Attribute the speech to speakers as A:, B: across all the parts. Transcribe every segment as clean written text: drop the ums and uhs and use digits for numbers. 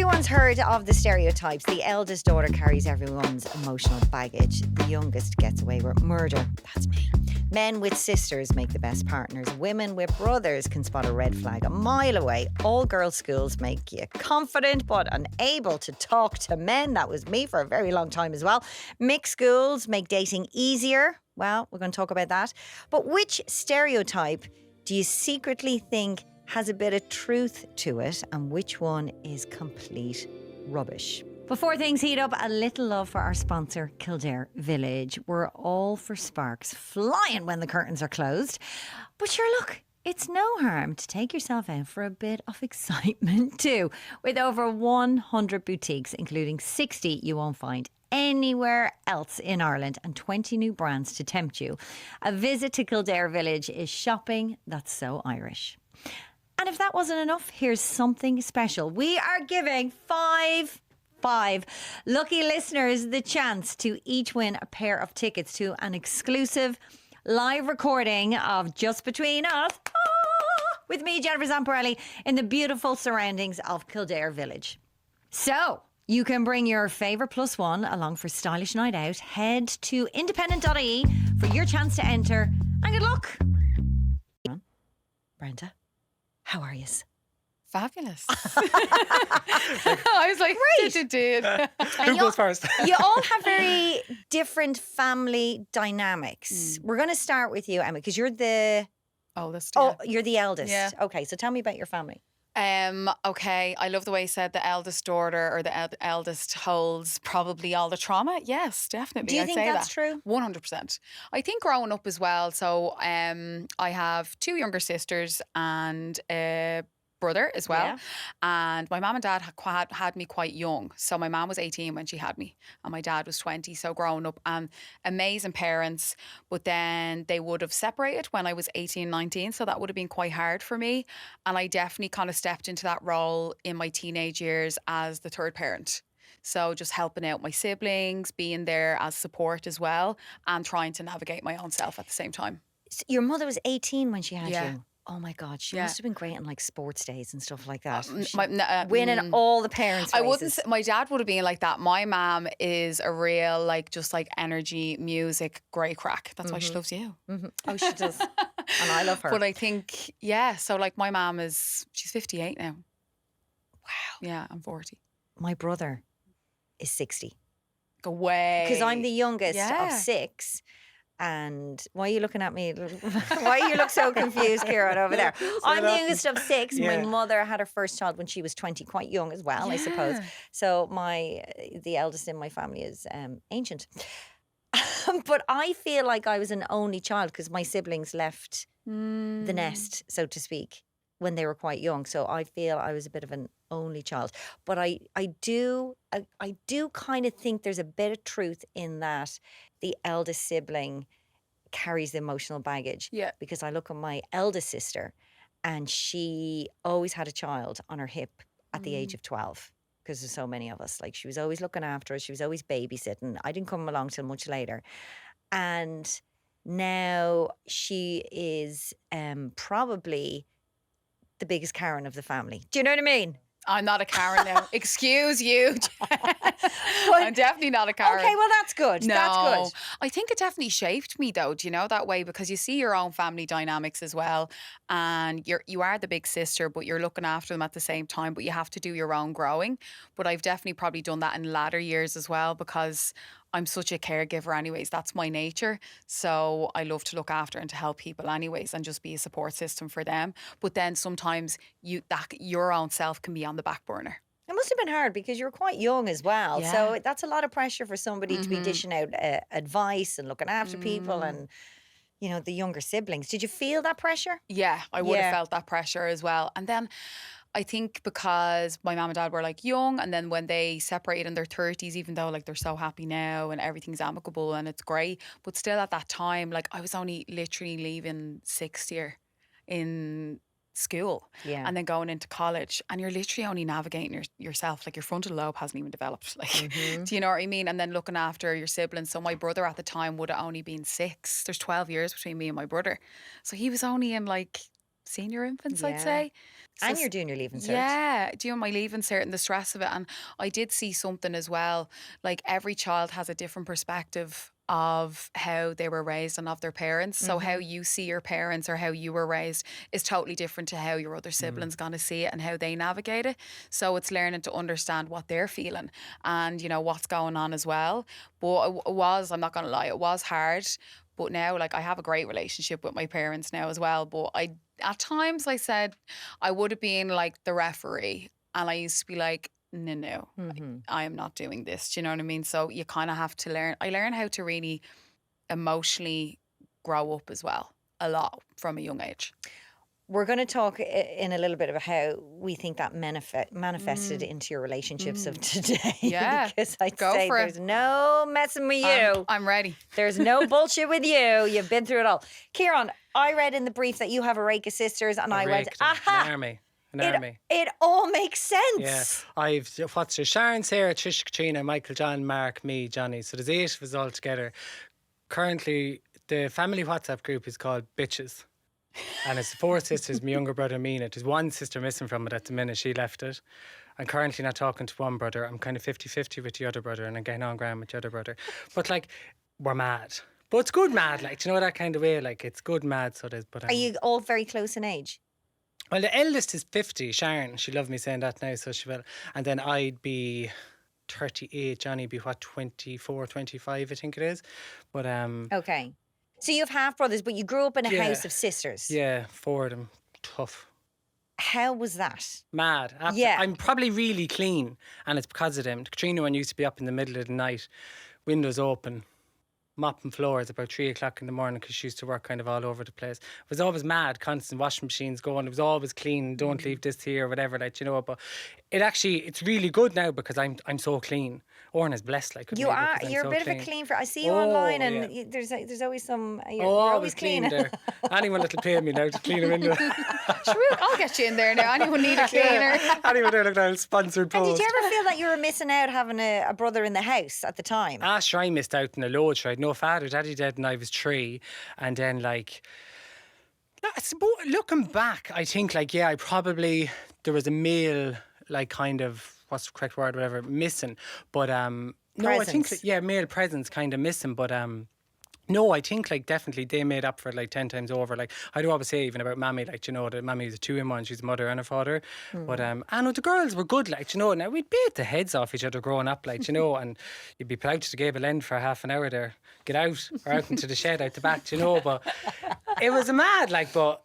A: Everyone's heard of the stereotypes. The eldest daughter carries everyone's emotional baggage. The youngest gets away with murder. That's me. Men with sisters make the best partners. Women with brothers can spot a red flag a mile away. All girls' schools make you confident but unable to talk to men. That was me for a very long time as well. Mixed schools make dating easier. Well, we're going to talk about that. But which stereotype do you secretly think has a bit of truth to it, and which one is complete rubbish? Before things heat up, a little love for our sponsor, Kildare Village. We're all for sparks flying when the curtains are closed. But sure, look, it's no harm to take yourself out for a bit of excitement too. With over 100 boutiques, including 60 you won't find anywhere else in Ireland, and 20 new brands to tempt you. A visit to Kildare Village is shopping that's so Irish. And if that wasn't enough, here's something special. We are giving five lucky listeners the chance to each win a pair of tickets to an exclusive live recording of Just Between Us with me, Jennifer Zamparelli, in the beautiful surroundings of Kildare Village. So you can bring your favourite plus one along for stylish night out. Head to independent.ie for your chance to enter, and good luck. Brenda, how are you?
B: Fabulous. I was like, great.
C: Who goes first?
A: You all have very different family dynamics. We're going to start with you, Emma, because you're the
B: oldest.
A: Oh, you're the eldest.
B: Yeah.
A: Okay, so tell me about your family.
B: Okay, I love the way you said the eldest daughter or the eldest holds probably all the trauma. Yes, definitely.
A: Do you
B: I'd
A: think
B: say
A: that's
B: that.
A: true?
B: 100%. I think growing up as well. So I have two younger sisters and a brother as well.
A: Yeah.
B: And my mum and dad had me quite young. So my mum was 18 when she had me and my dad was 20. So growing up, amazing parents, but then they would have separated when I was 18, 19. So that would have been quite hard for me. And I definitely kind of stepped into that role in my teenage years as the third parent. So just helping out my siblings, being there as support as well, and trying to navigate my own self at the same time.
A: So your mother was 18 when she had
B: Yeah.
A: you. Oh my God, she
B: Yeah.
A: must have been great in like sports days and stuff like that.
B: Winning
A: all the parents'
B: I
A: races.
B: wouldn't say, my dad would have been like that. My mom is a real just energy, music, great crack. That's why she loves you.
A: Oh, she does. And I love her.
B: But I think, so my mom she's 58 now.
A: Wow.
B: Yeah, I'm 40.
A: My brother is 60.
B: Go away.
A: Because I'm the youngest
B: Yeah.
A: of 6. And why are you looking at me? Why you look so confused, Kieran, over there? I'm the youngest of 6.
C: Yeah.
A: My mother had her first child when she was 20, quite young as well, I suppose.
B: Yeah.
A: So the eldest in my family is ancient. But I feel like I was an only child because my siblings left the nest, so to speak, when they were quite young. So I feel I was a bit of an only child. But I do kind of think there's a bit of truth in that the eldest sibling carries the emotional baggage.
B: Yeah.
A: Because I look at my eldest sister and she always had a child on her hip at the age of 12 because there's so many of us. Like, she was always looking after us. She was always babysitting. I didn't come along till much later. And now she is probably the biggest Karen of the family. Do you know what I mean?
B: I'm not a Karen now. Excuse you. I'm definitely not a Karen.
A: Okay, well, that's good.
B: No,
A: That's good.
B: I think it definitely shaped me though, do you know, that way, because you see your own family dynamics as well, and you are the big sister, but you're looking after them at the same time, but you have to do your own growing. But I've definitely probably done that in latter years as well, because I'm such a caregiver anyways. That's my nature. So I love to look after and to help people anyways and just be a support system for them. But then sometimes your own self can be on the back burner.
A: It must have been hard because you were quite young as well.
B: Yeah.
A: So that's a lot of pressure for somebody to be dishing out advice and looking after people and, you know, the younger siblings. Did you feel that pressure?
B: Yeah, I would
A: Yeah.
B: have felt that pressure as well. And then I think because my mum and dad were young, and then when they separated in their 30s, even though they're so happy now and everything's amicable and it's great, but still at that time, I was only literally leaving sixth year in school and then going into college, and you're literally only navigating yourself. Your frontal lobe hasn't even developed. Do you know what I mean? And then looking after your siblings. So my brother at the time would have only been 6. There's 12 years between me and my brother. So he was only in senior infants, I'd
A: Yeah.
B: say.
A: And
B: So
A: you're doing your leaving cert.
B: yeah, doing my leaving cert and the stress of it. And I did see something as well. Like every child has a different perspective of how they were raised and of their parents. So how you see your parents or how you were raised is totally different to how your other siblings gonna see it and how they navigate it. So it's learning to understand what they're feeling and what's going on as well. But it was, I'm not gonna lie, it was hard. But now, like, I have a great relationship with my parents now as well. But at times, I said I would have been like the referee, and I used to be like, no, I am not doing this. Do you know what I mean? So you kind of have to learn. I learned how to really emotionally grow up as well, a lot from a young age.
A: We're going to talk in a little bit about how we think that manifested into your relationships of today.
B: Yeah,
A: Because I'd
B: go
A: say
B: for it.
A: there's no messing with you.
B: I'm ready.
A: There's no bullshit with you. You've been through it all. Kieran, I read in the brief that you have a rake of sisters, and I went, aha!
C: An army.
A: It all makes sense.
C: Yeah, I've what's there? Sharon, Sarah, Trish, Katrina, Michael, John, Mark, me, Johnny. So there's 8 of us all together. Currently, the family WhatsApp group is called Bitches. And it's 4 sisters, my younger brother, me in it. There's 1 sister missing from it at the minute. She left it. I'm currently not talking to one brother. I'm kind of 50-50 with the other brother, and I'm getting on grand with the other brother. But like, we're mad. But it's good mad, like, do you know that kind of way? Like, it's good mad, so it is. But
A: Are you all very close in age?
C: well, the eldest is 50, Sharon. She loved me saying that now, so she will. And then I'd be 38. Johnny be what, 24, 25, I think it is. But
A: Okay. So you have half brothers, but you grew up in a
C: Yeah.
A: house of sisters.
C: yeah, 4 of them, tough.
A: How was that?
C: Mad.
A: Yeah.
C: I'm probably really clean, and it's because of them. Katrina one used to be up in the middle of the night, windows open, mopping floors about 3 o'clock in the morning because she used to work kind of all over the place. It was always mad, constant washing machines going. It was always clean. Don't leave this here, whatever, like, you know. But it's really good now because I'm so clean. Orna's blessed, like, with
A: You
C: me
A: are.
C: because I'm
A: You're
C: so
A: a bit
C: clean.
A: of a clean. I see you
C: Oh,
A: online, and
C: yeah.
A: there's always some. You're
C: Oh,
A: always clean.
C: there. Anyone that'll pay me now to clean a window.
B: I'll get you in there now. Anyone need a cleaner?
C: Anyone there, look now, sponsored
A: And
C: post.
A: did you ever feel that you were missing out having a brother in the house at the time?
C: Sure, I missed out on a load. Sure, I had no father. Daddy dead when I was 3. And then, like, looking back, I think, like, yeah, there was a male, like, kind of, what's the correct word, whatever, missing. But, no, I think,
A: Presence.
C: yeah, male presence kind of missing. But, no, I think, like, definitely they made up for it, like, 10 times over. Like, I do always say even about Mammy, like, you know, that Mammy was a 2-in-1. She's a mother and a father. But, I know the girls were good, like, you know. Now, we'd beat the heads off each other growing up, like, you know, and you'd be proud to the gable end for half an hour there. Get out, or out into the shed out the back, you know. But it was a mad, like, but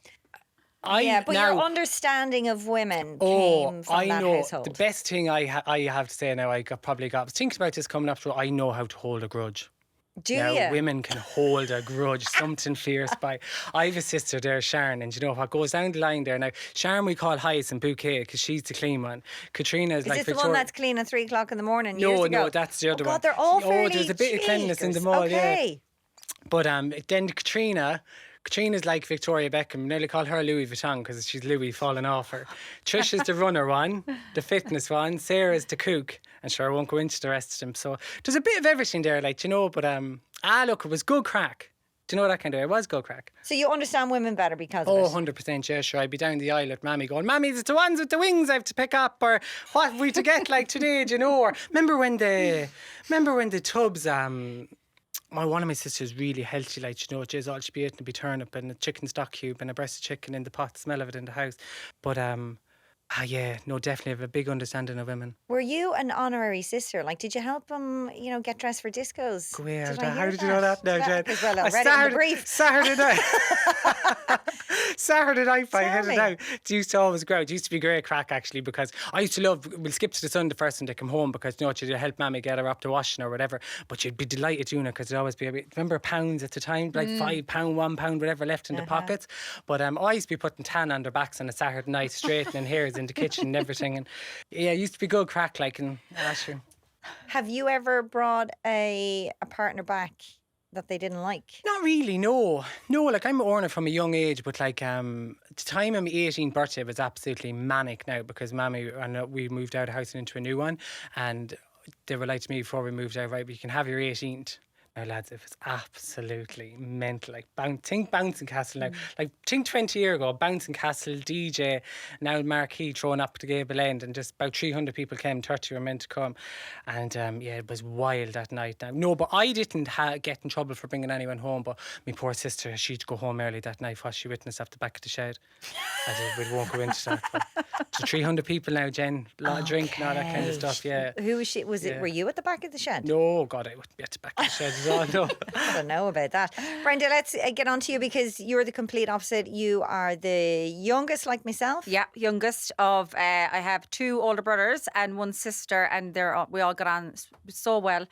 A: But
C: now,
A: your understanding of women came from
C: I
A: that
C: know
A: household.
C: the best thing I have to say now. Probably got thinking about this coming up. So I know how to hold a grudge.
A: Do
C: Now,
A: you?
C: women can hold a grudge, something fierce by. I have a sister there, Sharon, and you know what goes down the line there. Now, Sharon we call Hyacinth Bouquet because she's the clean one. Katrina is
A: Is
C: like
A: this the
C: Victoria.
A: one that's clean at 3 o'clock in the morning? years
C: No,
A: ago?
C: that's the other
A: God,
C: one.
A: they're all
C: Oh,
A: fairly
C: there's a bit of cleanliness in
A: cheekers.
C: them all, yeah.
A: Okay.
C: But then Katrina's like Victoria Beckham. Nearly call her Louis Vuitton because she's Louis falling off her. Trish is the runner one, the fitness one. Sarah's the kook, and sure, I won't go into the rest of them. So there's a bit of everything there, like, you know. But look, it was good crack. Do you know what I can do? It was good crack.
A: So you understand women better because
C: Oh,
A: of it?
C: 100%, yeah, sure. I'd be down the aisle with Mammy going, Mammy, it's the ones with the wings I have to pick up, or what have we to get like today, do you know? Or remember when the tubs, one of my sisters really healthy, like, you know, jeez, all she'd be eating would be turnip and a chicken stock cube and a breast of chicken in the pot, the smell of it in the house. But, yeah, no, definitely have a big understanding of women.
A: Were you an honorary sister? Like, did you help them, get dressed for discos?
C: Where?
A: Did I
C: How
A: hear
C: did you know that now, Jen?
A: Because, well, I read it in the brief.
C: Saturday night. Saturday night, I
A: Tell
C: headed
A: me.
C: out. It used to always go out. It used to be great crack, actually, because I used to love, we'll skip to the Sunday first and they come home because, you know, you'd help Mammy get her up to washing or whatever. But you'd be delighted doing it because it'd always be, remember pounds at the time? Like £5, £1, whatever left in the pockets. But I used to be putting tan on their backs on a Saturday night, straightening hairs in the kitchen and everything. And yeah, it used to be good crack, like, and sure.
A: Have you ever brought a partner back that they didn't like?
C: Not really, no. No, like, I'm Orna from a young age, but like the time of my 18th birthday was absolutely manic now because Mammy and we moved out of house and into a new one, and they were like to me before we moved out, right, we can have your 18th. Now, lads, it was absolutely mental. Like, think Bouncing Castle now. Like, think 20 years ago, Bouncing Castle, DJ, now Marquee thrown up the Gable End, and just about 300 people came, 30 were meant to come. And yeah, it was wild that night. Now, no, but I didn't get in trouble for bringing anyone home, but my poor sister, she'd go home early that night, what she witnessed off the back of the shed. We won't go into that. But so 300 people now, Jen, a lot of drink and all that kind of stuff, yeah.
A: Who was she? Was it?
C: Yeah.
A: Were you at the back of the shed?
C: No, God, I wouldn't be at the back of the shed at all, no.
A: I don't know about that. Brenda, let's get on to you because you're the complete opposite. You are the youngest, like myself.
D: Yeah, youngest of, I have 2 older brothers and 1 sister, and we all got on so well.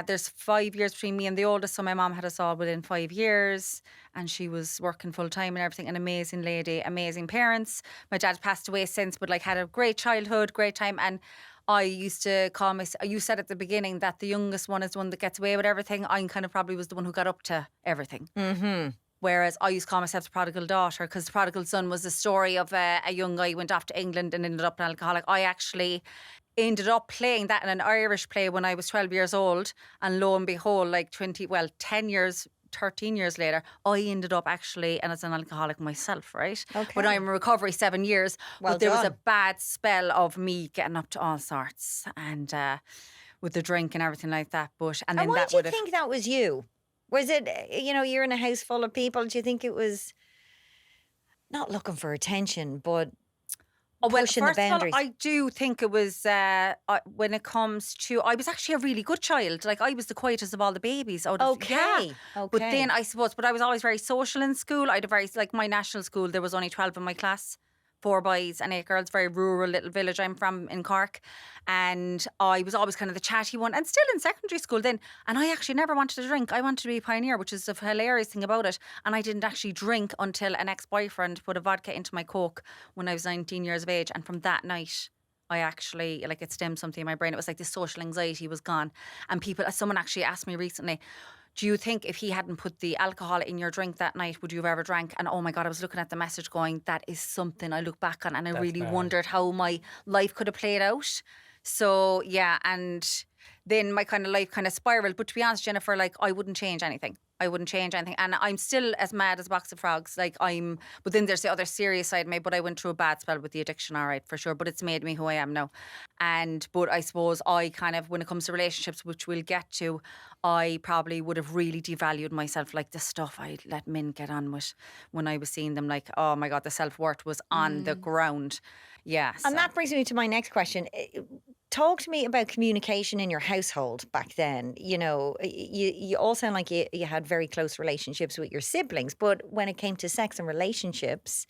D: There's 5 years between me and the oldest, so my mom had us all within 5 years, and she was working full time and everything. An amazing lady, amazing parents. My dad passed away since, but like had a great childhood, great time. And I used to call myself, you said at the beginning that the youngest one is the one that gets away with everything. I kind of probably was the one who got up to everything.
A: Mm-hmm.
D: Whereas I used to call myself the prodigal daughter, because the prodigal son was the story of a young guy who went off to England and ended up an alcoholic. I actually ended up playing that in an Irish play when I was 12 years old, and lo and behold, like 13 years later, I ended up actually, and as an alcoholic myself, right?
A: Okay.
D: But I'm in recovery 7 years.
A: Well
D: but there was
A: done.
D: a bad spell of me getting up to all sorts, and with the drink and everything like that. And then
A: why
D: that
A: do you
D: would have.
A: think that was you? Was it, you're in a house full of people? Do you think it was not looking for attention, but pushing the
D: First of all,
A: boundaries?
D: I do think it was when it comes to. I was actually a really good child. Like, I was the quietest of all the babies.
A: Okay.
D: Yeah. But then I suppose, but I was always very social in school. I had a very, like, my national school, there was only 12 in my class. 4 boys and 8 girls, very rural little village I'm from in Cork. And I was always kind of the chatty one, and still in secondary school then. And I actually never wanted to drink. I wanted to be a pioneer, which is the hilarious thing about it. And I didn't actually drink until an ex-boyfriend put a vodka into my Coke when I was 19 years of age. And from that night, I actually, like, it stemmed something in my brain. It was like the social anxiety was gone. And someone actually asked me recently, do you think if he hadn't put the alcohol in your drink that night, would you have ever drank? And oh my God, I was looking at the message going, that is something I look back on, and I really wondered how my life could have played out. So yeah, and then my kind of life kind of spiraled. But to be honest, Jennifer, like, I wouldn't change anything. And I'm still as mad as a box of frogs. Like, but then there's the other serious side of me, but I went through a bad spell with the addiction, all right, for sure. But it's made me who I am now. But I suppose I kind of, when it comes to relationships, which we'll get to, I probably would have really devalued myself, like the stuff I let men get on with when I was seeing them, like, oh my God, the self-worth was on the ground. Yeah.
A: And that brings me to my next question. Talk to me about communication in your household back then. You all sound like you had very close relationships with your siblings, but when it came to sex and relationships,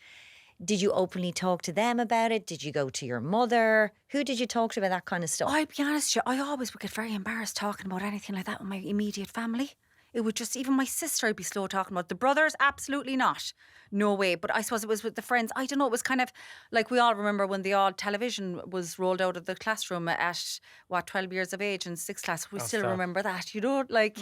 A: did you openly talk to them about it? Did you go to your mother? Who did you talk to about that kind of stuff?
D: I'll be honest with you, I always would get very embarrassed talking about anything like that with my immediate family. It would just, even my sister I'd be slow talking about. The brothers, absolutely not. No way. But I suppose it was with the friends. I don't know, it was kind of like, we all remember when the old television was rolled out of the classroom at, 12 years of age in 6th class. We still remember that, like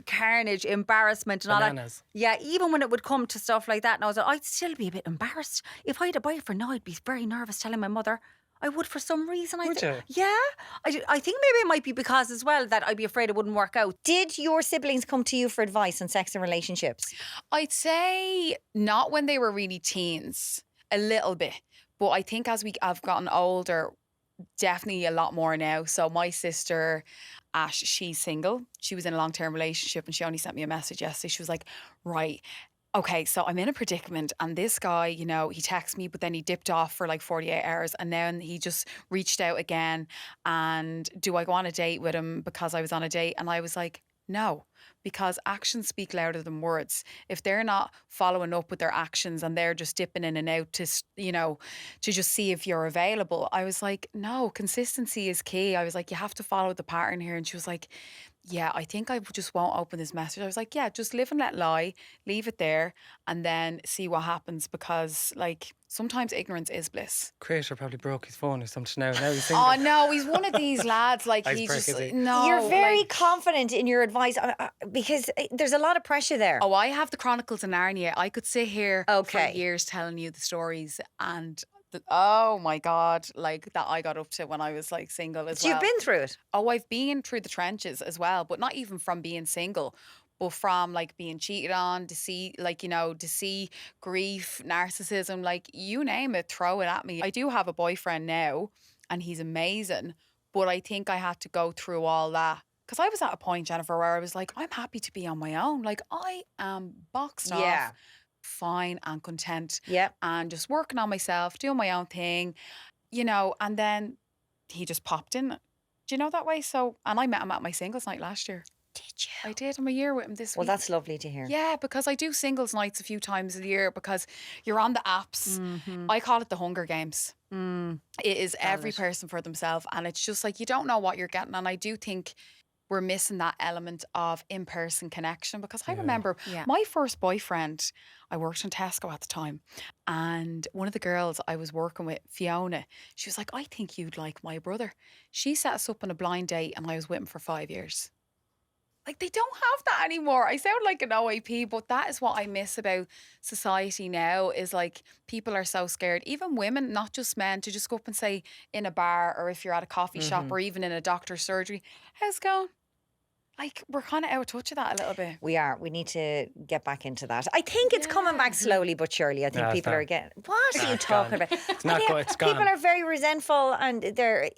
D: carnage, embarrassment and
C: Bananas.
D: all that. Yeah, even when it would come to stuff like that, and I was like, I'd still be a bit embarrassed. If I had a boyfriend now, I'd be very nervous telling my mother. I would, for some reason.
C: Would you?
D: Yeah. I think maybe it might be because as well that I'd be afraid it wouldn't work out.
A: Did your siblings come to you for advice on sex and relationships?
B: I'd say not when they were really teens, a little bit. But I think as I've gotten older, definitely a lot more now. So my sister, Ash, she's single. She was in a long-term relationship, and she only sent me a message yesterday. She was like, right, okay, so I'm in a predicament, and this guy, he texted me, but then he dipped off for like 48 hours, and then he just reached out again. And do I go on a date with him because I was on a date? And I was like, no, because actions speak louder than words. If they're not following up with their actions and they're just dipping in and out to just see if you're available, I was like, no, consistency is key. I was like, you have to follow the pattern here. And she was like, yeah, I think I just won't open this message. I was like, yeah, just live and let lie, leave it there, and then see what happens, because like sometimes ignorance is bliss.
C: Creator probably broke his phone or something now. Now he's thinking,
B: Oh no, he's one of these lads. Like he
C: Iceberg,
B: just
C: is he?
B: no.
A: You're very
B: like-
A: confident in your advice because there's a lot of pressure there.
B: Oh, I have the Chronicles of Narnia. I could sit here
A: Okay.
B: for years telling you the stories, and Oh my God, like that I got up to when I was like single as
A: So
B: well.
A: you've been through it.
B: Oh, I've been through the trenches as well, but not even from being single, but from like being cheated on, deceit, grief, narcissism, like you name it, throw it at me. I do have a boyfriend now and he's amazing, but I think I had to go through all that. Because I was at a point, Jennifer, where I was like, I'm happy to be on my own. Like, I am boxed
A: Yeah.
B: off, fine and content,
A: Yep.
B: and just working on myself, doing my own thing, and then he just popped in. Do you know that way? So, and I met him at my singles night last year.
A: Did you?
B: I did. I'm a year with him this
A: Well,
B: week.
A: that's lovely to hear.
B: Yeah, because I do singles nights a few times a year because you're on the apps. I call it the Hunger Games. It is every person for themselves. And it's just like, you don't know what you're getting. And I do think we're missing that element of in-person connection because I remember my first boyfriend, I worked in Tesco at the time, and one of the girls I was working with, Fiona, she was like, I think you'd like my brother. She set us up on a blind date and I was with him for 5 years. Like, they don't have that anymore. I sound like an OAP, but that is what I miss about society now is like people are so scared, even women, not just men, to just go up and say in a bar or if you're at a coffee shop or even in a doctor's surgery, how's it going? Like, we're kind of out of touch of that a little bit.
A: We are. We need to get back into that. I think it's coming back slowly but surely. I think
C: No, it's
A: people
C: not.
A: are getting. What are you talking about?
C: It's not good. It's
A: People
C: gone.
A: are very resentful and they're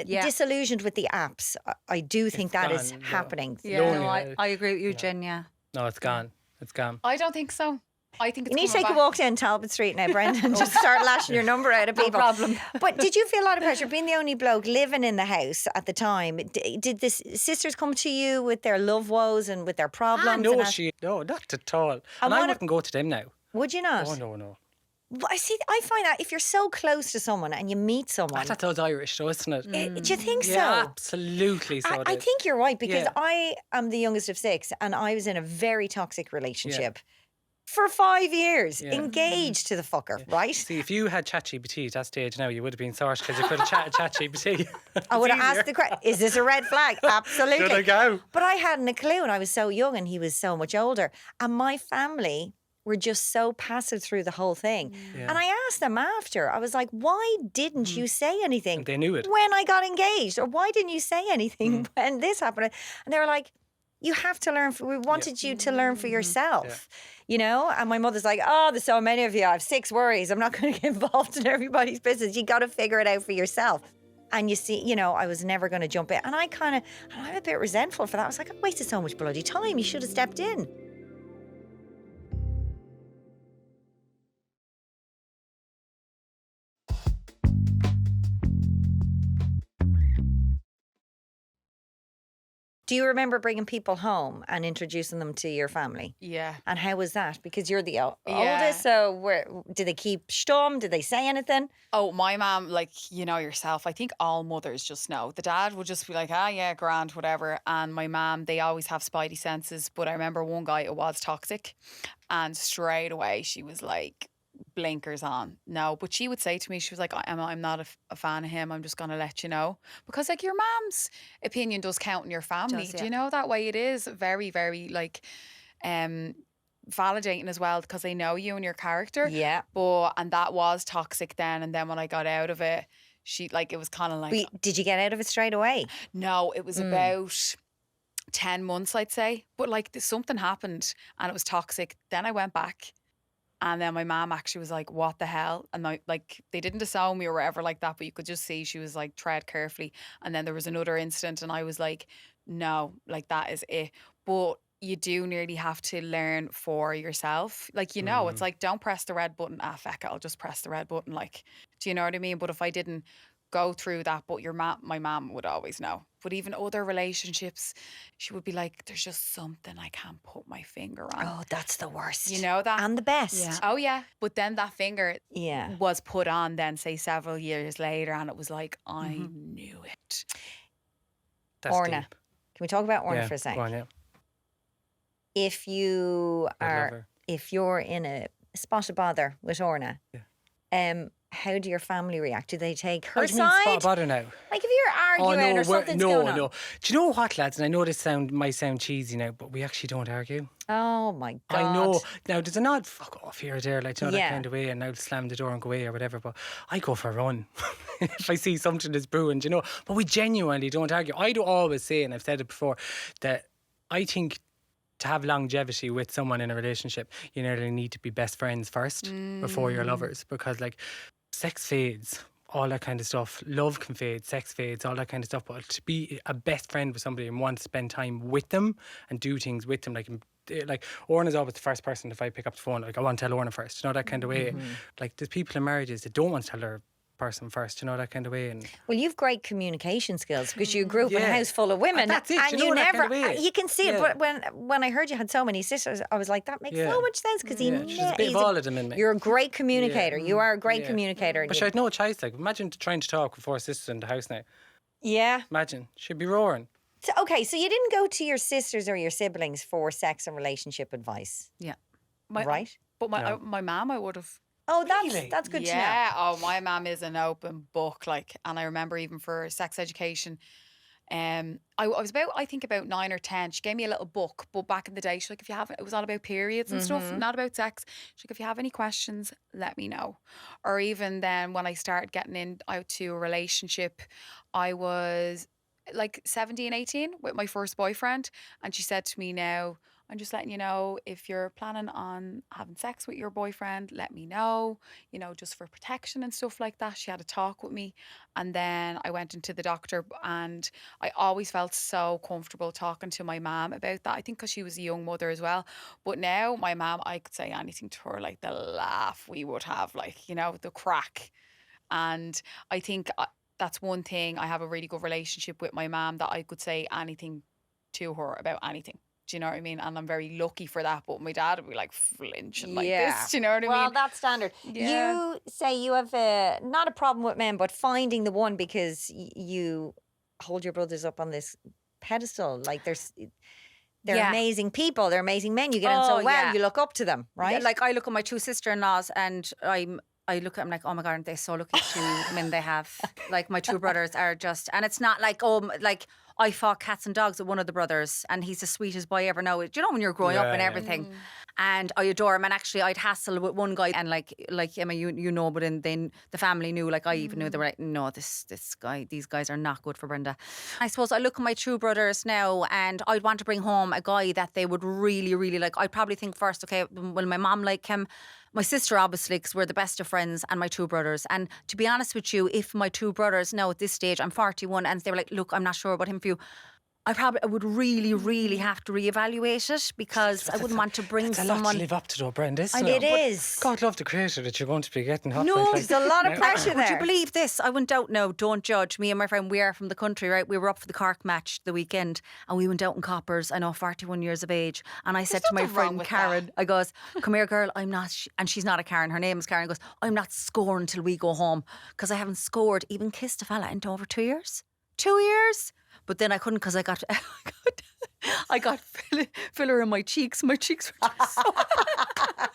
A: disillusioned with the apps. I do think that is
C: gone, though.
A: happening.
D: Yeah,
C: Lonely,
D: no, I agree with you, Jen, yeah.
C: No, it's gone. It's gone.
B: I don't think so. I think it's
A: You need to
B: coming
A: take a
B: back.
A: walk down Talbot Street now, Brenda, and just start lashing your number out of people.
D: problem.
A: But did you feel a lot of pressure being the only bloke living in the house at the time? Did the sisters come to you with their love woes and with their problems?
C: No,
A: and
C: no, not at all. And I
A: what
C: wouldn't go to them now.
A: would you not?
C: Oh, no.
A: Well, I find that if you're so close to someone and you meet someone,
C: That's us Irish, though, isn't it?
A: do you think so?
C: Yeah, absolutely so. it
A: I
C: is.
A: think you're right because
C: Yeah.
A: I am the youngest of 6 and I was in a very toxic relationship for 5 years, engaged to the fucker, right?
C: See, if you had ChatGPT at that stage now, you would have been sorry because you could have chatted ChatGPT.
A: I would have asked the question, is this a red flag? Absolutely.
C: Should I go?
A: But I hadn't a clue and I was so young and he was so much older. And my family were just so passive through the whole thing.
C: Yeah.
A: And I asked them after, I was like, why didn't you say anything
C: And they knew it.
A: when I got engaged? Or why didn't you say anything when this happened? And they were like, you have to learn. We wanted you to learn for yourself, you know? And my mother's like, oh, there's so many of you. I have 6 worries. I'm not going to get involved in everybody's business. You got to figure it out for yourself. And you see, you know, I was never going to jump in. And I'm a bit resentful for that. I was like, I wasted so much bloody time. You should have stepped in. Do you remember bringing people home and introducing them to your family?
B: Yeah.
A: And how was that? Because you're the oldest, so did they keep stum? Did they say anything?
B: Oh, my mum, like, you know yourself, I think all mothers just know. The dad would just be like, yeah, grand, whatever. And my mum, they always have spidey senses. But I remember one guy, it was toxic. And straight away, she was like, blinkers on. No, but she would say to me, she was like, I'm not a fan of him. I'm just going to let you know. Because like your mum's opinion does count in your family.
D: Does,
B: Do you know that way? It is very, very like validating as well because they know you and your character.
A: Yeah.
B: And that was toxic then. And then when I got out of it, it was kind of like,
A: Did you get out of it straight away?
B: no, it was about 10 months, I'd say. But like something happened and it was toxic. Then I went back. And then my mom actually was like, what the hell? And they didn't disown me or whatever like that, but you could just see she was like, tread carefully. And then there was another incident and I was like, no, like that is it. But you do nearly have to learn for yourself. Like, you know, it's like, don't press the red button. Feck it, I'll just press the red button. Like, do you know what I mean? But if I didn't go through that, but my mom would always know. But even other relationships, she would be like, there's just something I can't put my finger on.
A: Oh, that's the worst.
B: You know that?
A: And the best.
B: Yeah. Oh, yeah. But then that finger
A: Yeah.
B: was put on then, say, several years later, and it was like, I knew it.
C: That's
A: Orna.
C: deep.
A: Can we talk about Orna
C: Yeah,
A: for a second?
C: go on, yeah.
A: If you
C: I'd love
A: are,
C: her.
A: if you're in a spot of bother with Orna, how do your family react? Do they take her
C: How do you mean
A: side?
C: bother now?
A: Like if you're arguing or something's going on.
C: No. Do you know what, lads? And I know this might sound cheesy now, but we actually don't argue.
A: Oh my God.
C: I know. Now, there's an odd fuck off here or there, like, you know,
A: Yeah.
C: that kind of way, and I'll slam the door and go away or whatever, but I go for a run if I see something that's brewing, you know. But we genuinely don't argue. I do always say, and I've said it before, that I think to have longevity with someone in a relationship, you nearly need to be best friends first before you're lovers, because, like, sex fades, all that kind of stuff. Love can fade, sex fades, all that kind of stuff. But to be a best friend with somebody and want to spend time with them and do things with them, like Orna is always the first person, if I pick up the phone, like, I want to tell Orna first, you know, that kind of way. Like, there's people in marriages that don't want to tell their person first, you know, that kind of way. And
A: Well, you've great communication skills because you grew up in a
C: Yeah.
A: house full of women.
C: That's it,
A: And
C: you know, that
A: never,
C: kind of way.
A: you can see it.
C: Yeah.
A: But when I heard you had so many sisters, I was like, that makes
C: Yeah.
A: so much sense because
C: there's a bit of all of them in me.
A: You're a great communicator. You are a great
C: Yeah.
A: communicator.
C: But she had no choice. Like, imagine trying to talk with 4 sisters in the house now.
A: Yeah.
C: Imagine. She'd be roaring.
A: So, okay, so you didn't go to your sisters or your siblings for sex and relationship advice,
B: Yeah.
A: right?
B: But
C: No.
B: my mum, I would have.
A: Oh,
C: Really?
A: that's good to know.
B: Yeah. Oh, my mum is an open book. Like, and I remember even for sex education, I was about 9 or 10. She gave me a little book, but back in the day, she's like, if you have, it was all about periods and stuff, not about sex. She's like, if you have any questions, let me know. Or even then, when I started getting out to a relationship, I was like 17, 18 with my first boyfriend, and she said to me, now, I'm just letting you know, if you're planning on having sex with your boyfriend, let me know, you know, just for protection and stuff like that. She had a talk with me. And then I went into the doctor, and I always felt so comfortable talking to my mum about that. I think because she was a young mother as well. But now my mum, I could say anything to her, like the laugh we would have, like, you know, the crack. And I think that's one thing. I have a really good relationship with my mum, that I could say anything to her about anything. Do you know what I mean? And I'm very lucky for that. But my dad would be like flinching like this. Do you know what I
A: Well,
B: mean?
A: that's standard.
B: Yeah.
A: You say you have not a problem with men, but finding the one because you hold your brothers up on this pedestal. Like they're
D: Yeah.
A: amazing people. They're amazing men. You get on so
D: Oh,
A: well.
D: yeah.
A: You look up to them, right?
D: Yeah, like I look at my 2 sister-in-laws and I look at them like, oh my God, aren't they so lucky to men they have? Like my 2 brothers are just, and it's not like, like I fought cats and dogs with one of the brothers and he's the sweetest boy ever know. Do you know when you're growing up and
C: Yeah.
D: everything? And I adore him. And actually I'd hassle with one guy and like Emma, you know, but then the family knew, like I even knew, they were like, no, these guys are not good for Brenda. I suppose I look at my 2 brothers now and I'd want to bring home a guy that they would really, really like. I'd probably think first, okay, will my mom like him? My sister, obviously, because we're the best of friends, and my 2 brothers. And to be honest with you, if my 2 brothers now at this stage, I'm 41, and they were like, look, I'm not sure about him for you, I would really, really have to reevaluate it because I wouldn't want to bring
C: It's a lot
D: someone.
C: to live up to, though, Brenda, isn't
A: It
C: it?
A: is.
C: God love the creator that you're going to be getting hot.
D: No,
A: There's a lot of pressure
D: Would you
A: there.
D: believe this? I went out, no, don't judge. Me and my friend, we are from the country, right? We were up for the Cork match the weekend and we went out in Coppers, I know, 41 years of age. And I said to my
B: nothing wrong
D: friend
B: with
D: Karen,
B: that.
D: I goes, come here, girl, I'm not, and she's not a Karen, her name is Karen, goes, I'm not scoring till we go home because I haven't scored, even kissed a fella in over 2 years. 2 years? But then I couldn't because I got filler in my cheeks. My cheeks were just so... My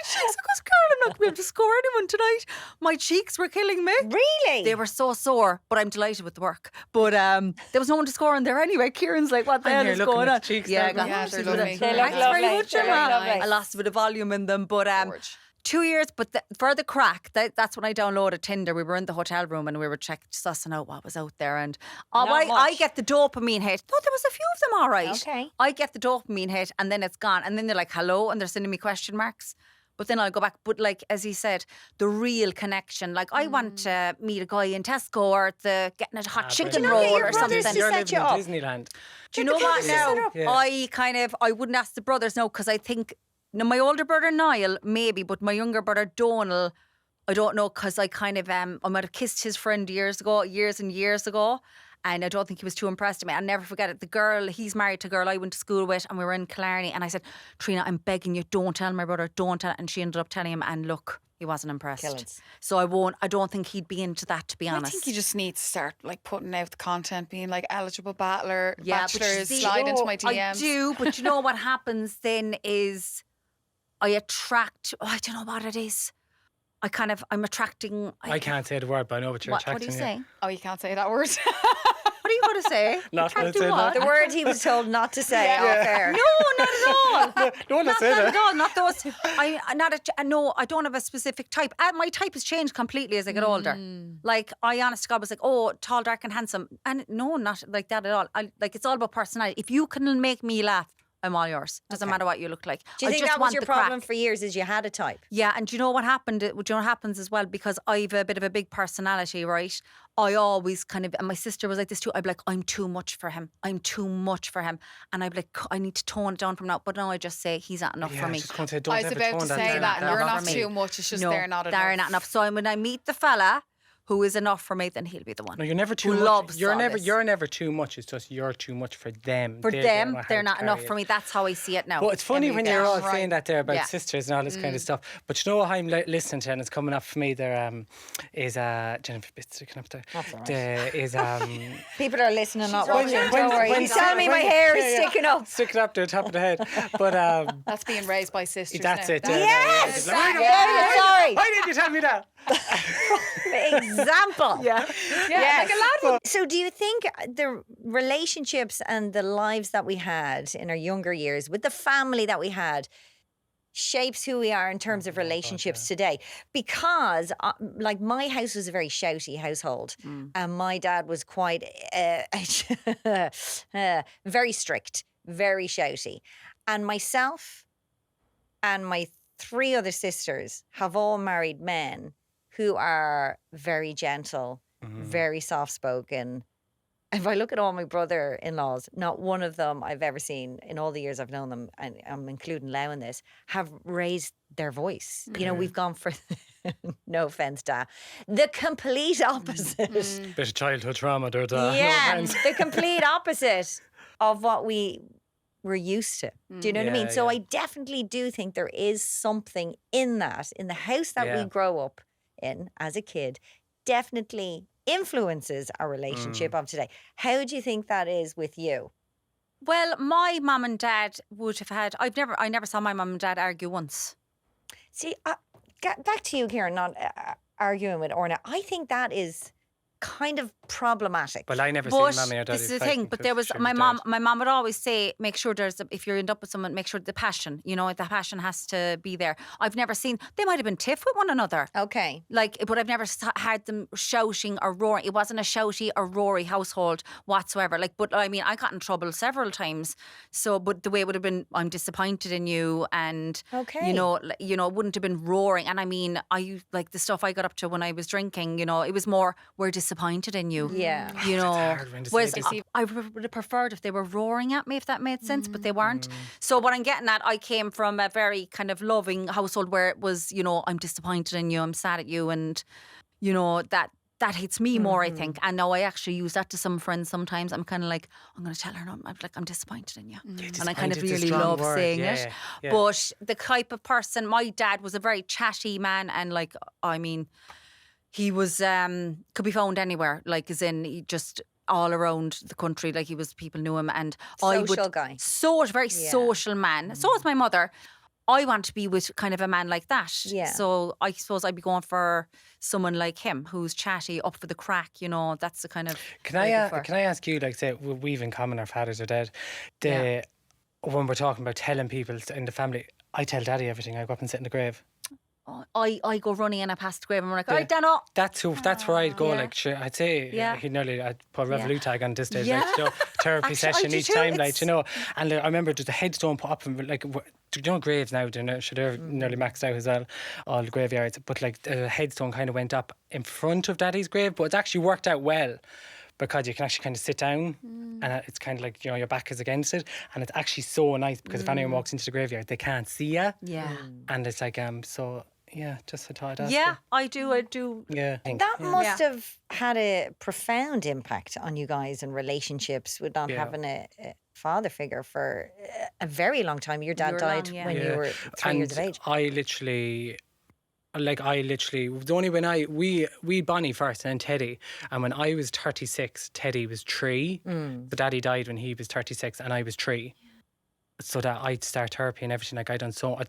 D: cheeks, because Carl, I'm not going to be able to score anyone tonight. My cheeks were killing me.
A: Really?
D: They were so sore, but I'm delighted with the work. But there was no one to score in there anyway. Kieran's like, what the
C: I'm
D: hell
C: here
D: is
C: looking
D: going
C: at
D: on?
C: the cheeks
D: Yeah,
C: now,
D: I got
B: Yeah,
D: lots
B: they're
D: of it.
B: lovely.
A: They look
D: Thanks very
A: lovely.
D: much,
A: They look
D: Emma.
A: lovely.
D: I lost a bit of volume in them, but
B: George.
D: 2 years, but for the crack, that's when I downloaded Tinder. We were in the hotel room and we were sussing out what was out there. And
A: Not
D: I
A: much.
D: get the dopamine hit. No, there was a few of them all right.
A: Okay.
D: I get the dopamine hit and then it's gone. And then they're like, hello, and they're sending me question marks. But then I'll go back. But like, as he said, the real connection. Like, I want to meet a guy in Tesco or getting a hot chicken
C: Brenda,
A: know
D: roll
A: your
D: or
A: brothers
D: something.
A: to
C: You're
A: set
C: living
A: you
C: in
A: up.
C: Disneyland.
D: Do you know what
A: Set it
D: now?
A: up.
C: Yeah.
D: I wouldn't ask the brothers now because I think, now my older brother Niall, maybe, but my younger brother Donal, I don't know because I kind of, I might have kissed his friend years and years ago. And I don't think he was too impressed with me. I'll never forget it. The girl, he's married to a girl I went to school with and we were in Killarney. And I said, Trina, I'm begging you, don't tell my brother, don't tell. And she ended up telling him and look, he wasn't impressed.
A: Killings.
D: So I don't think he'd be into that, to be honest.
B: I think you just need to start like putting out the content, being like eligible bachelor,
D: Yeah, but you
B: bachelors,
D: see-
B: slide into
D: Oh,
B: my DMs.
D: I do, but you know what happens then is I attract, I don't know what it is. I'm attracting.
C: I can't say the word, but I know what you're
D: What
C: attracting.
D: are you
C: yeah.
D: saying?
B: Oh, you can't say that word.
D: What are you going to say?
C: Not gonna
D: Attracting
C: say
D: what?
C: that.
A: The word he was told not to say off air.
D: No, not at all.
C: No one
D: Not
C: say
D: at
C: that.
D: all. Not those. No, I don't have a specific type. My type has changed completely as I get older. Like, I honest to God was like, oh, tall, dark, and handsome, and no, not like that at all. It's all about personality. If you can make me laugh, I'm all yours. Doesn't matter what you look like.
A: Do you
D: I
A: think
D: just
A: that was
D: want
A: your
D: the
A: problem
D: crack.
A: for years? Is you had a type?
D: Yeah, and do you know what happened? Do you know what happens as well? Because I've a bit of a big personality, right? I always and my sister was like this too. I'd be like, I'm too much for him. I'm too much for him. And I'd be like, I need to tone it down from now. But now I just say, he's not enough
C: Yeah,
D: for
C: I
D: me.
C: was just going to say, don't
B: I was
C: ever
B: about
C: tone
B: to
C: that
B: say
C: down.
B: that.
D: Not
B: You're
D: enough
B: not
D: for me.
B: too much. It's just
D: No,
B: they're not
D: they're
B: enough.
D: not enough. So when I meet the fella who is enough for me, then he'll be the one.
C: No, you're never too
D: Who
C: much.
D: loves
C: You're
D: all
C: never.
D: this.
C: You're never too much. It's just you're too much for them.
D: For
C: They don't
D: them,
C: know how
D: they're
C: to
D: not enough
C: carry
D: for
C: it.
D: me. That's how I see it now.
C: But it's funny
D: Every
C: when
D: day.
C: you're all
B: Right.
C: saying that there about
D: Yeah.
C: sisters and all this kind of stuff. But you know what I'm listening to, and it's coming up for me. There is Jennifer Bits sticking up there.
A: That's all right.
C: There is
A: People are listening, not
C: When-
A: watching.
C: when-
A: Don't worry.
C: when-
A: He's telling me my hair is sticking up.
C: sticking up to the top of the head. But
B: That's being raised by sisters.
C: that's
B: now.
C: it.
A: Yes!
C: Why did-
A: Yeah, sorry.
C: Why did you tell me that?
A: Example.
D: Yeah.
B: Yeah, like a lad would.
A: So do you think the relationships and the lives that we had in our younger years with the family that we had shapes who we are in terms of relationships today? Because like my house was a very shouty household and my dad was quite very strict, very shouty. And myself and my 3 other sisters have all married men who are very gentle, very soft-spoken. If I look at all my brother-in-laws, not one of them I've ever seen in all the years I've known them, and I'm including Lau in this, have raised their voice. You know, we've gone for, no offence, Da, the complete opposite.
C: Bit of childhood trauma there,
A: Yeah, the complete opposite of what we were used to. Do you know what I mean?
C: Yeah,
A: So
C: yeah.
A: I definitely do think there is something in that, in the house that we
C: Yeah.
A: grow up in as a kid, definitely influences our relationship of today. How do you think that is with you?
D: Well, my mum and dad would have had. I never saw my mum and dad argue once.
A: See, back to you, Kieran, not arguing with Orna. I think that is kind of problematic.
C: Well, I never
D: But
C: seen Mammy or Daddy
D: this is the
C: fighting
D: thing. But
C: 'cause
D: there was
C: she
D: my
C: dead.
D: mom. My mom would always say, make sure if you end up with someone, make sure the passion. You know, the passion has to be there. I've never seen. They might have been tiff with one another.
A: Okay.
D: Like, but I've never had them shouting or roaring. It wasn't a shouty or roary household whatsoever. Like, but I mean, I got in trouble several times. So, but the way it would have been, I'm disappointed in you, and
A: Okay.
D: you know, it wouldn't have been roaring. And I mean, like the stuff I got up to when I was drinking. You know, it was more, we're disappointed in you.
A: Yeah.
D: You know,
C: hard when to say
D: whereas
C: this.
D: I would have preferred if they were roaring at me, if that made sense, but they weren't.
C: Mm.
D: So what I'm getting at, I came from a very kind of loving household where it was, you know, I'm disappointed in you, I'm sad at you, and you know that hits me more, I think. And now I actually use that to some friends sometimes. I'm kind of like, I'm going to tell her, no, I'm disappointed in you. And I kind of
C: disappointed's a
D: really
C: strong
D: love
C: word,
D: saying
C: yeah,
D: it.
C: yeah.
D: But the type of person, my dad was a very chatty man, and like, I mean, he was could be found anywhere, like as in he just all around the country, like people knew him, and
A: Social guy.
D: very social man. So is my mother. I want to be with kind of a man like that.
A: Yeah.
D: So I suppose I'd be going for someone like him, who's chatty, up for the crack. You know, that's the kind of.
C: Can I ask you, like, say we've in common, our fathers are dead. When we're talking about telling people in the family, I tell Daddy everything. I go up and sit in the grave.
D: I go running and I pass the grave and I'm like, all right, Dano.
C: That's where I'd go.
D: Yeah.
C: Like, sure, I'd say
D: Yeah.
C: I'd put a Revolut tag on this stage,
D: Yeah.
C: like, you know, therapy
D: Actually, I
C: session
D: do
C: each
D: too.
C: time, like,
D: It's-
C: you know. And I remember there's a headstone put up, and like, you know, graves now, they're nearly maxed out as well, all the graveyards. But like, the headstone kind of went up in front of Daddy's grave, but it's actually worked out well, because you can actually kind of sit down and it's kind of like, you know, your back is against it, and it's actually so nice because if anyone walks into the graveyard, they can't see you.
D: Yeah.
C: And it's like, so yeah, just a thought.
D: Yeah, I do.
C: Yeah.
A: That must have had a profound impact on you guys and relationships with not
C: Yeah.
A: having a father figure for a very long time. Your dad
D: You were
A: died
D: long, yeah.
A: when you were 3 years of age.
C: I literally, it was only when we Bonnie first and then Teddy, and when I was 36, Teddy was 3. The Daddy died when he was 36 and I was 3. so that I'd start therapy and everything like I done. So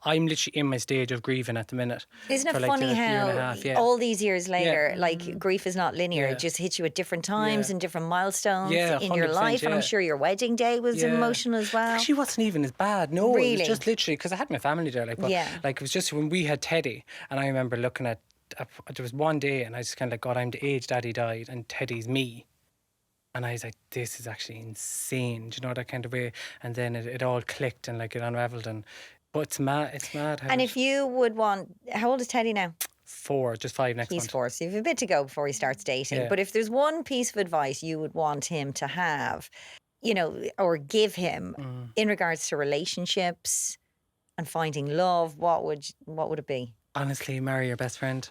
C: I'm literally in my stage of grieving at the minute.
A: Isn't it
C: for like
A: funny
C: the year and a
A: how
C: half, yeah.
A: all these years later, like grief is not linear.
C: Yeah.
A: It just hits you at different times
C: Yeah.
A: and different milestones
C: Yeah,
A: in your
C: 100%,
A: life. And I'm
C: yeah.
A: sure your wedding day was
C: Yeah.
A: emotional as well.
C: It actually wasn't even as bad. No, it
A: Really?
C: was just literally because I had my family there. Like, but,
A: Yeah.
C: like it was just when we had Teddy, and I remember looking at there was one day, and I just kind of like, God, I'm the age Daddy died, and Teddy's me. And I was like, this is actually insane. Do you know, that kind of way? And then it all clicked and like it unraveled. But it's mad. It's mad.
A: And if you would want, how old is Teddy now?
C: 4, just 5 next
A: He's
C: month.
A: 4, so you have a bit to go before he starts dating.
C: Yeah.
A: But if there's one piece of advice you would want him to have, you know, or give him in regards to relationships and finding love, what would it be?
C: Honestly, marry your best friend.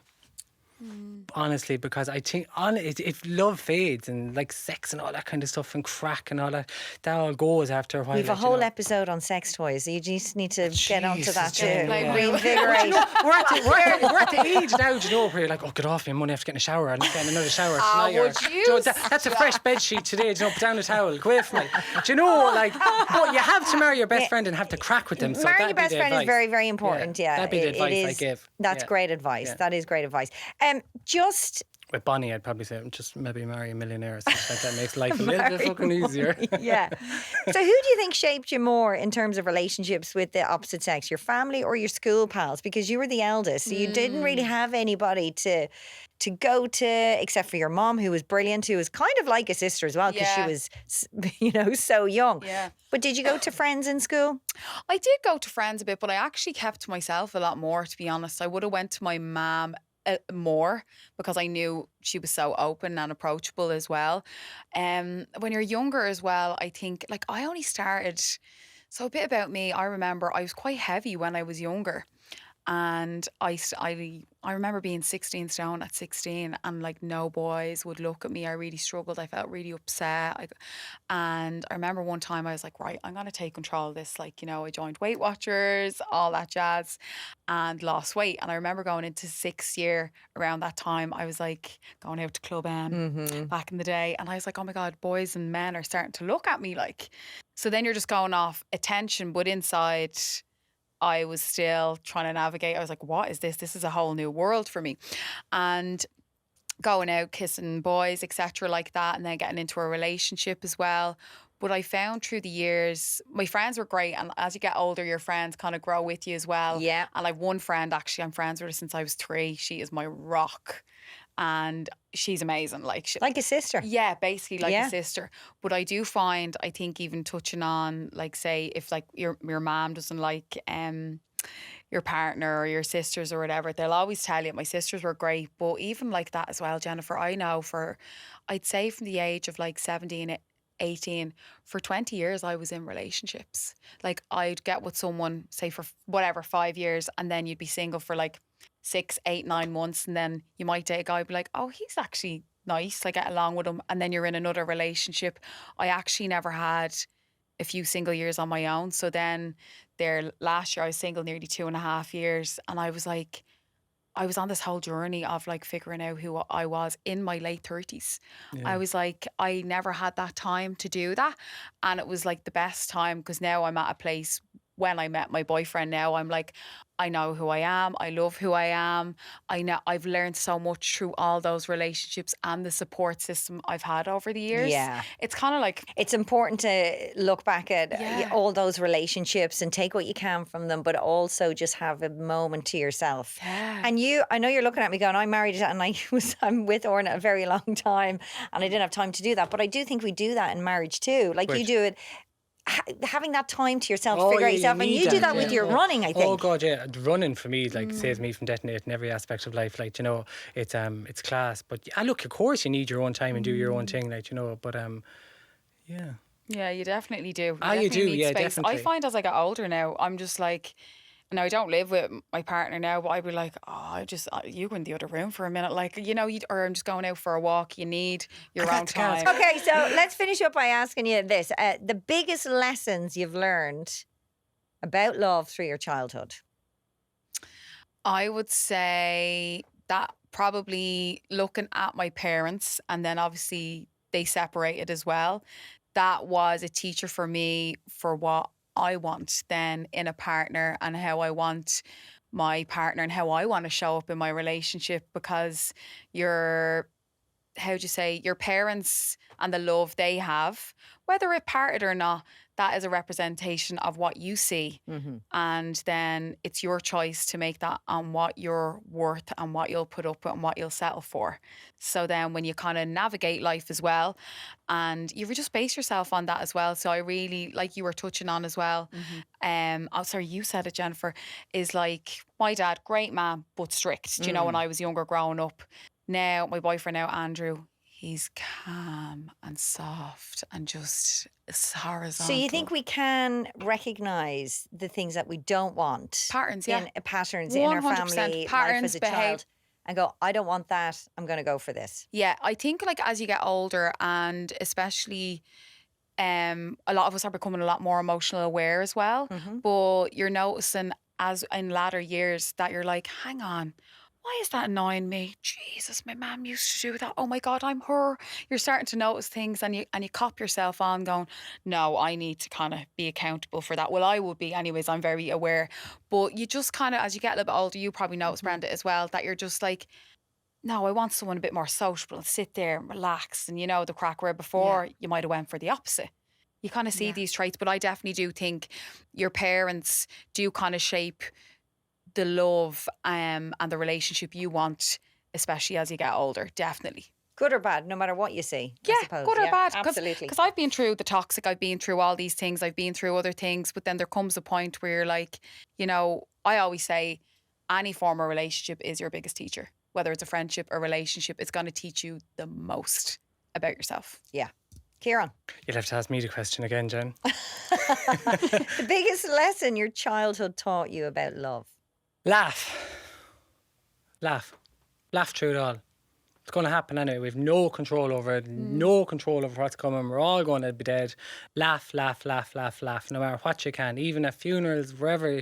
C: Honestly, because I think if love fades and like sex and all that kind of stuff and crack and all that all goes after a while.
A: We've a
C: like, you
A: whole
C: know.
A: episode on sex toys. So you just need to get onto that
C: Jesus, Jen,
A: to
C: yeah.
A: reinvigorate.
C: We're at the age now, do you know, where you're like, oh, get off me, I'm only after getting a shower and getting another shower tonight.
B: would
C: Do
B: you
C: know, that's a fresh bed sheet today, do you know, put down the towel, go away from me. Do you know, like, but you have to marry your best friend and have to crack with them. So
A: Marrying your
C: that'd be
A: best
C: the
A: friend is
C: advice.
A: very, very important. Yeah,
C: that'd be the advice I give.
A: That's
C: Yeah.
A: great advice.
C: Yeah.
A: That is great advice. Just
C: With Bonnie, I'd probably say, just maybe marry a millionaire or something like that. Makes life a little bit fucking easier.
A: yeah. So who do you think shaped you more in terms of relationships with the opposite sex, your family or your school pals? Because you were the eldest, so you didn't really have anybody to go to, except for your mom, who was brilliant, who was kind of like a sister as well, because she
B: Yeah.
A: was, you know, so young.
B: Yeah.
A: But did you go to friends in school?
B: I did go to friends a bit, but I actually kept to myself a lot more, to be honest. I would have went to my mum more because I knew she was so open and approachable as well. When you're younger as well, I think, like, I only started, so a bit about me, I remember I was quite heavy when I was younger. And I remember being 16 stone at 16 and like no boys would look at me. I really struggled. I felt really upset. And I remember one time I was like, right, I'm going to take control of this. Like, you know, I joined Weight Watchers, all that jazz, and lost weight. And I remember going into 6th year around that time, I was like going out to Club M back in the day. And I was like, oh my God, boys and men are starting to look at me like. So then you're just going off attention, but inside I was still trying to navigate. I was like, what is this? This is a whole new world for me. And going out, kissing boys, etc. like that, and then getting into a relationship as well. But I found through the years, my friends were great. And as you get older, your friends kind of grow with you as well.
A: Yeah.
B: And I've one friend, actually, I'm friends with her since I was 3. She is my rock. And she's amazing. Like
A: a sister.
B: Yeah, basically like
A: Yeah.
B: a sister. But I do find, I think even touching on, like, say, if like your mom doesn't like your partner or your sisters or whatever, they'll always tell you. My sisters were great, but even like that as well, Jennifer, I know I'd say from the age of like 17, 18, for 20 years I was in relationships. Like I'd get with someone, say for whatever, 5 years, and then you'd be single for like 6, 8, 9 months, and then you might date a guy, be like, oh, he's actually nice, I get along with him, and then you're in another relationship. I actually never had a few single years on my own. So then last year I was single nearly 2.5 years, and I was like, I was on this whole journey of like figuring out who I was in my late 30s. I was like, I never had that time to do that, and it was like the best time, because now I'm at a place. When I met my boyfriend now, I'm like, I know who I am. I love who I am. I know I've learned so much through all those relationships and the support system I've had over the years.
A: Yeah.
B: It's kind of like,
A: It's important to look back at
B: Yeah.
A: all those relationships and take what you can from them, but also just have a moment to yourself.
B: Yeah.
A: And I know you're looking at me going, I'm married and I'm with Orna a very long time and I didn't have time to do that. But I do think we do that in marriage too. Like you
C: Which?
A: do it. Having that time to yourself,
C: Oh,
A: figure out
C: yeah,
A: yourself,
C: you
A: and
C: need
A: you do
C: that,
A: that with
C: yeah.
A: your running, I think.
C: Oh God, yeah. Running for me, like, saves me from detonating in every aspect of life. Like, you know, it's class. But look, of course, you need your own time and do your own thing, like, you know. But yeah.
B: yeah, you definitely do.
C: Ah, you
B: definitely
C: do,
B: need
C: yeah,
B: space.
C: definitely.
B: I find as I get older now, I'm just like, now I don't live with my partner now, but I'd be like, oh, you go in the other room for a minute, like, you know, or I'm just going out for a walk. You need your own
C: got to go.
B: time.
A: Okay, so let's finish up by asking you this. The biggest lessons you've learned about love through your childhood?
B: I would say that probably looking at my parents, and then obviously they separated as well, that was a teacher for me for what I want then in a partner, and how I want my partner and how I want to show up in my relationship, because your your parents and the love they have, whether it parted or not, that is a representation of what you see. And then it's your choice to make that on what you're worth and what you'll put up with and what you'll settle for. So then when you kind of navigate life as well, and you just base yourself on that as well. So I really, like you were touching on as well, oh sorry, you said it, Jennifer, is like my dad, great man, but strict. Do you know, when I was younger growing up. Now, my boyfriend now, Andrew, he's calm and soft and just horizontal.
A: So you think we can recognise the things that we don't want?
B: Patterns, yeah.
A: Patterns in our
B: 100%.
A: family life as a child. And go, I don't want that. I'm going to go for this.
B: Yeah, I think like as you get older, and especially a lot of us are becoming a lot more emotional aware as well. But you're noticing as in latter years that you're like, hang on, why is that annoying me? Jesus, my mum used to do that. Oh my God, I'm her. You're starting to notice things, and you cop yourself on going, no, I need to kind of be accountable for that. Well, I would be anyways. I'm very aware. But you just kind of, as you get a little bit older, you probably notice, Brenda, as well, that you're just like, no, I want someone a bit more sociable and sit there and relax and, you know, the crack, where before you might have went for the opposite. You kind of see these traits, but I definitely do think your parents do kind of shape the love and the relationship you want, especially as you get older. Definitely.
A: Good or bad, no matter what you see.
B: Yeah,
A: I suppose.
B: good or bad.
A: Absolutely.
B: Because I've been through the toxic, I've been through all these things, I've been through other things, but then there comes a point where you're like, you know, I always say any form of relationship is your biggest teacher. Whether it's a friendship or relationship, it's going to teach you the most about yourself.
A: Yeah. Kieran.
C: You'll have to ask me the question again, Jen.
A: The biggest lesson your childhood taught you about love?
C: Laugh. Laugh through it all. It's going to happen anyway. We've no control over it, no control over what's coming. We're all going to be dead. Laugh, no matter what you can. Even at funerals, wherever.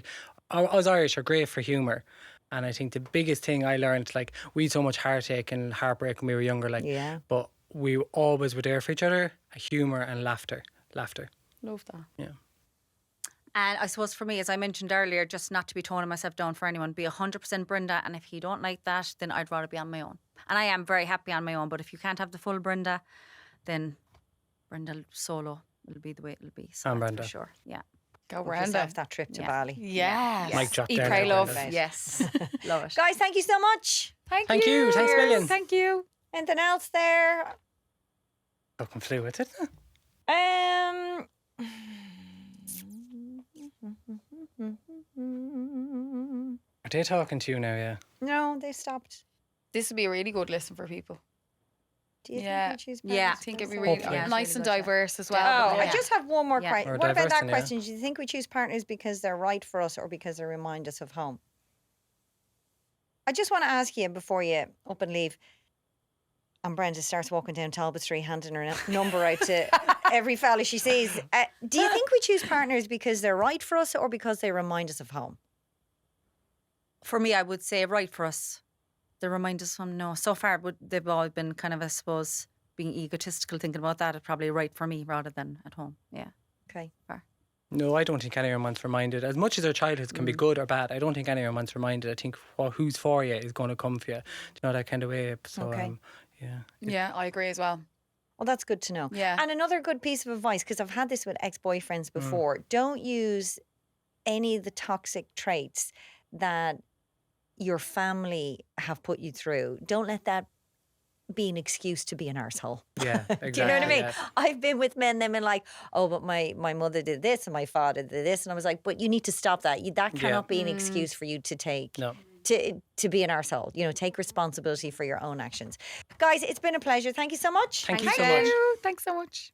C: Us Irish are great for humour. And I think the biggest thing I learned, like, we had so much heartache and heartbreak when we were younger, like, but we always were there for each other. Humour and laughter.
B: Love that.
C: Yeah.
D: And I suppose for me, as I mentioned earlier, just not to be toning myself down for anyone, be 100% Brenda. And if you don't like that, then I'd rather be on my own. And I am very happy on my own. But if you can't have the full Brenda, then Brenda solo will be the way it'll be. So
C: And
D: that's
C: Brenda.
D: for sure. Yeah.
A: Go
B: Brenda.
A: yourself that trip to Bali.
B: Yes.
C: Mic drop
B: Eat,
C: there
B: pray,
C: now,
B: love.
C: Brenda.
D: Yes. Love it.
A: Guys, thank you so much.
C: Thank you. Thanks a million.
B: Thank you.
A: Anything else there?
C: Fucking flew with it. Are they talking to you now, yeah?
A: No, they stopped.
B: This would be a really good listen for people.
A: Do you
B: Yeah.
A: think we choose
D: Yeah.
B: I think it'd be really
C: Hopefully.
B: nice and diverse as well.
A: Oh,
B: But
A: I
B: yeah.
A: just have one more
D: Yeah.
A: question.
C: Or
A: What about that
C: diversing, yeah.
A: question? Do you think we choose partners because they're right for us or because they remind us of home? I just want to ask you before you up and leave. And Brenda starts walking down Talbot Street, handing her number out to every fella she sees. Do you think we choose partners because they're right for us or because they remind us of home?
D: For me, I would say right for us. They remind us from no. So far, they've all been kind of, I suppose, being egotistical, thinking about that. It's probably right for me rather than at home. Yeah.
A: Okay.
D: Fair.
C: No, I don't think anyone wants reminded. As much as our childhoods can be good or bad, I don't think anyone wants reminded. I think who's for you is going to come for you. Do you know, that kind of way? So,
A: Okay.
C: yeah.
B: Yeah, I agree as well.
A: Well, that's good to know.
B: Yeah.
A: And another good piece of advice, because I've had this with ex-boyfriends before, don't use any of the toxic traits that your family have put you through. Don't let that be an excuse to be an arsehole.
C: Yeah, exactly.
A: Do you know what I mean?
C: yeah.
A: I've been with men, they've been like, oh, but my mother did this and my father did this. And I was like, but you need to stop that. That cannot be an excuse for you to take.
C: No.
A: To be an arsehole. You know, take responsibility for your own actions. Guys, it's been a pleasure. Thank you so much.
C: Thank you so much.
B: Thanks so much.